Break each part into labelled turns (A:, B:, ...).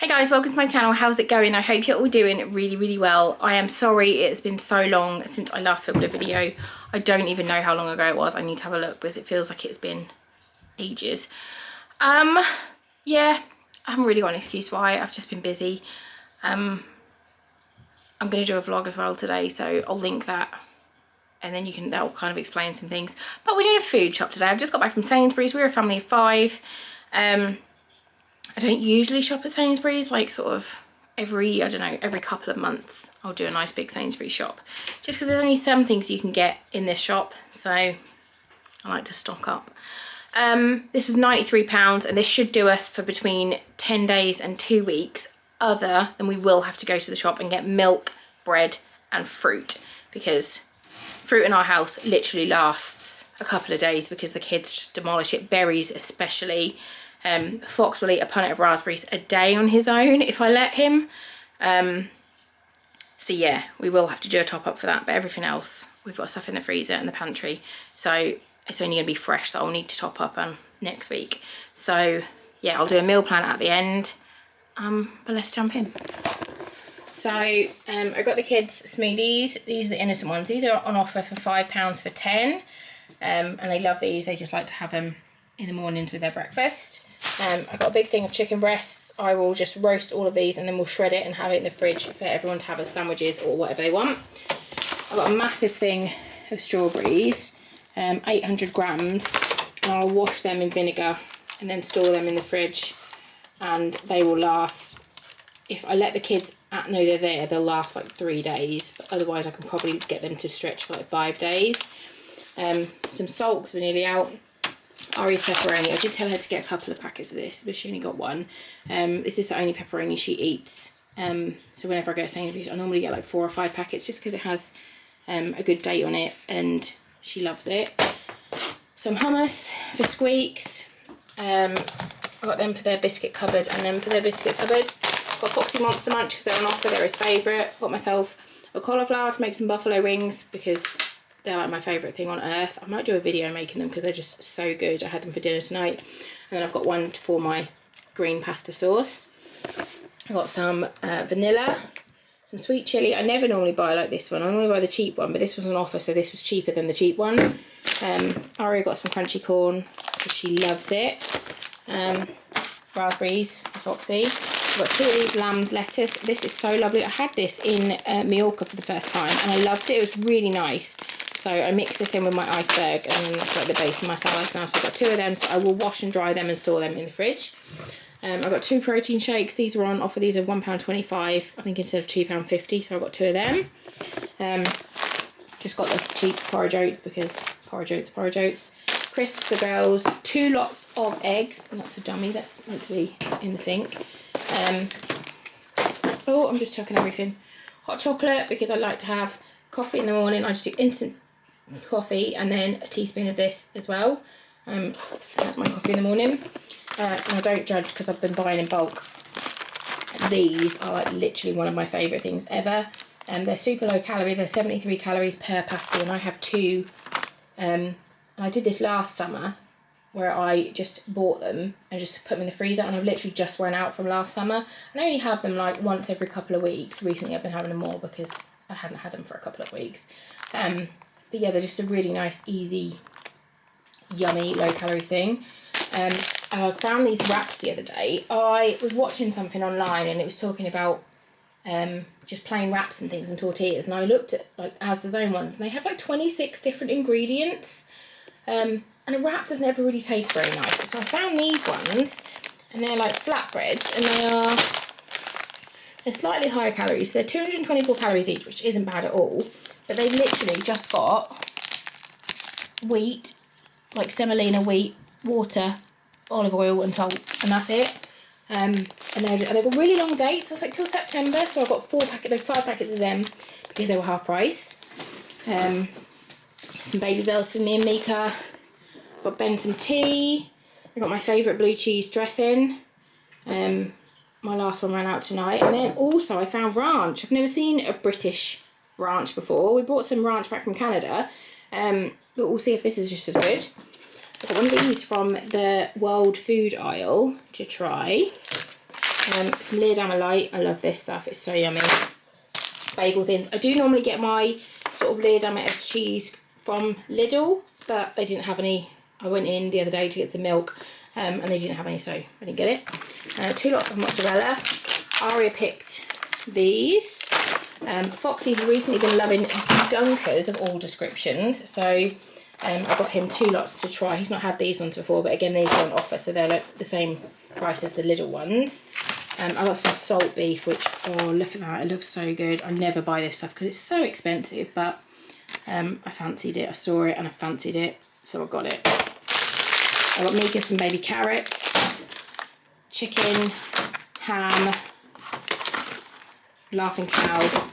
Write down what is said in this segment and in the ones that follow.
A: Hey guys, welcome to my channel. How's it going? I hope you're all doing really well. I am sorry it's been so long since I last filmed a video. I don't even know how long ago it was. I need to have a look because it feels like it's been ages. Yeah, I haven't really got an excuse why. I've just been busy. I'm going to do a vlog as well today, so I'll link that and then that'll kind of explain some things. But we're doing a food shop today. I've just got back from Sainsburys. We're a family of 5. I don't usually shop at Sainsburys, like sort of every couple of months I'll do a nice big Sainsbury's shop. Just because there's only some things you can get in this shop, so I like to stock up. This is £93 and this should do us for between 10 days and 2 weeks, other than we will have to go to the shop and get milk, bread and fruit, because fruit in our house literally lasts a couple of days because the kids just demolish it, berries especially. Fox will eat a punnet of raspberries a day on his own if I let him. So yeah, we will have to do a top up for that, but everything else, we've got stuff in the freezer and the pantry. So it's only going to be fresh that I'll need to top up on next week. So yeah, I'll do a meal plan at the end. But let's jump in. So I got the kids smoothies. These are the innocent ones. These are on offer for £5 for 10. And they love these. They just like to have them in the mornings with their breakfast. I got a big thing of chicken breasts. I will just roast all of these and then we'll shred it and have it in the fridge for everyone to have as sandwiches or whatever they want. I've got a massive thing of strawberries, 800 grams, and I'll wash them in vinegar and then store them in the fridge, and they will last, if I let the kids know they're there, they'll last like 3 days, but otherwise I can probably get them to stretch for like 5 days. Some salt because we're nearly out. Ari's pepperoni. I did tell her to get a couple of packets of this, but she only got one. This is the only pepperoni she eats. So whenever I go to Sainsbury's, I normally get like 4 or 5 packets just because it has a good date on it and she loves it. Some hummus for Squeaks. I got them for their biscuit cupboard and them for their biscuit cupboard. Got Foxy Monster Munch because they're on offer, they're his favourite. Got myself a cauliflower to make some buffalo wings because they're like my favourite thing on earth. I might do a video making them because they're just so good. I had them for dinner tonight. And then I've got one for my green pasta sauce. I got some vanilla, some sweet chilli. I never normally buy like this one. I normally buy the cheap one, but this was on offer, so this was cheaper than the cheap one. Aria got some crunchy corn because she loves it. Raspberries for Foxy. I've got 2 of these lamb's lettuce. This is so lovely. I had this in Mallorca for the first time and I loved it. It was really nice. So I mixed this in with my iceberg and then that's like the base of my salad now. So I've got 2 of them, so I will wash and dry them and store them in the fridge. I've got 2 protein shakes. These were on offer. These are £1.25, I think, instead of £2.50. So I've got 2 of them. Just got the cheap porridge oats because porridge oats. Crisps for girls. 2 lots of eggs. And that's a dummy. That's meant to be in the sink. Oh, I'm just chucking everything. Hot chocolate because I like to have coffee in the morning. I just do instant coffee and then a teaspoon of this as well. That's my coffee in the morning. And I don't judge because I've been buying in bulk. These are like literally one of my favourite things ever. They're super low calorie. They're 73 calories per pasty and I have 2. And I did this last summer where I just bought them and just put them in the freezer, and I've literally just run out from last summer. And I only have them like once every couple of weeks. Recently I've been having them more because I hadn't had them for a couple of weeks. But yeah, they're just a really nice, easy, yummy, low-calorie thing. I found these wraps the other day. I was watching something online and it was talking about just plain wraps and things and tortillas, and I looked at like Asda's own ones and they have like 26 different ingredients. And a wrap doesn't ever really taste very nice. So I found these ones and they're like flatbreads and they're slightly higher calories. So they're 224 calories each, which isn't bad at all. But they've literally just got wheat, like semolina wheat, water, olive oil and salt, and that's it. And they've got really long dates. That's like till September. So I've got 5 packets of them because they were half price. Some baby bells for me and Mika. Got Benson tea. I got my favourite blue cheese dressing. My last one ran out tonight. And then also I found ranch. I've never seen a British ranch before. We brought some ranch back from Canada. But we'll see if this is just as good. I've got one of these from the World Food aisle to try. Some Leerdammer Light. I love this stuff. It's so yummy. Bagel thins. I do normally get my sort of Leerdammer cheese from Lidl, but they didn't have any. I went in the other day to get some milk, and they didn't have any, so I didn't get it. 2 lots of mozzarella. Aria picked these. Foxy's recently been loving dunkers of all descriptions, so I got him 2 lots to try. He's not had these ones before, but again, these are on offer, so they're like the same price as the Lidl ones. I got some salt beef, which, oh, look at that, it looks so good. I never buy this stuff because it's so expensive, but I fancied it. I saw it and I fancied it, so I got it. I got Mika some baby carrots, chicken, ham, Laughing Cow,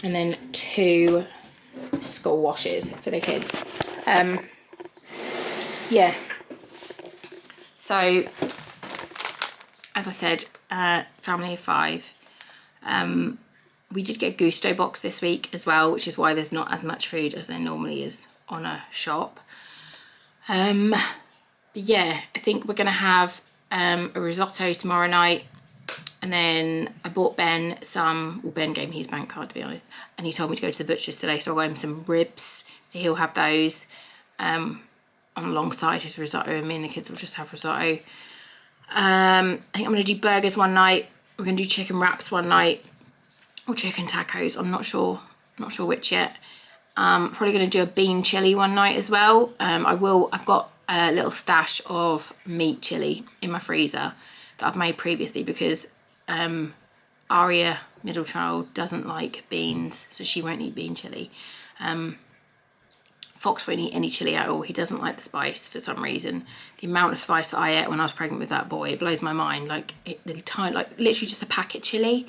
A: and then 2 school washes for the kids. Yeah, so as I said, family of 5. We did get a Gusto box this week as well, which is why there's not as much food as there normally is on a shop. But yeah, I think we're gonna have a risotto tomorrow night. And then I bought Ben some, well, Ben gave me his bank card, to be honest, and he told me to go to the butcher's today, so I got him some ribs, so he'll have those on alongside his risotto, and me and the kids will just have risotto. I think I'm going to do burgers one night, we're going to do chicken wraps one night, or chicken tacos, I'm not sure which yet. Probably going to do a bean chili one night as well. I've got a little stash of meat chili in my freezer that I've made previously because Aria, middle child, doesn't like beans, so she won't eat bean chili. Fox won't eat any chili at all. He doesn't like the spice for some reason. The amount of spice that I ate when I was pregnant with that boy, it blows my mind. Like literally just a packet chili,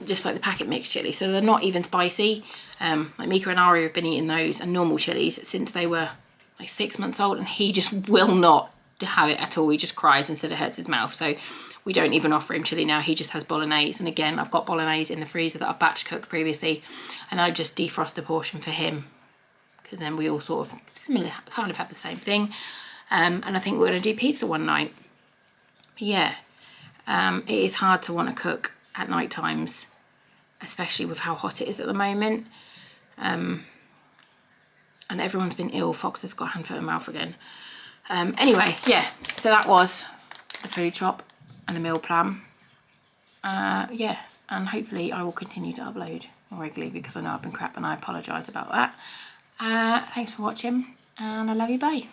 A: just like the packet mixed chili. So they're not even spicy. Like Mika and Aria have been eating those and normal chilies since they were like 6 months old, and he just will not have it at all. He just cries instead, it hurts his mouth. So we don't even offer him chili now. He just has bolognese, and again, I've got bolognese in the freezer that I've batch cooked previously, and I just defrost a portion for him, because then we all sort of similar, kind of have the same thing. And I think we're going to do pizza one night. But yeah, it is hard to want to cook at night times, especially with how hot it is at the moment. And everyone's been ill. Fox has got hand, foot and mouth again. Anyway, yeah, so that was the food shop and the meal plan. Yeah, and hopefully I will continue to upload more regularly, because I know I've been crap and I apologise about that. Thanks for watching, and I love you, bye.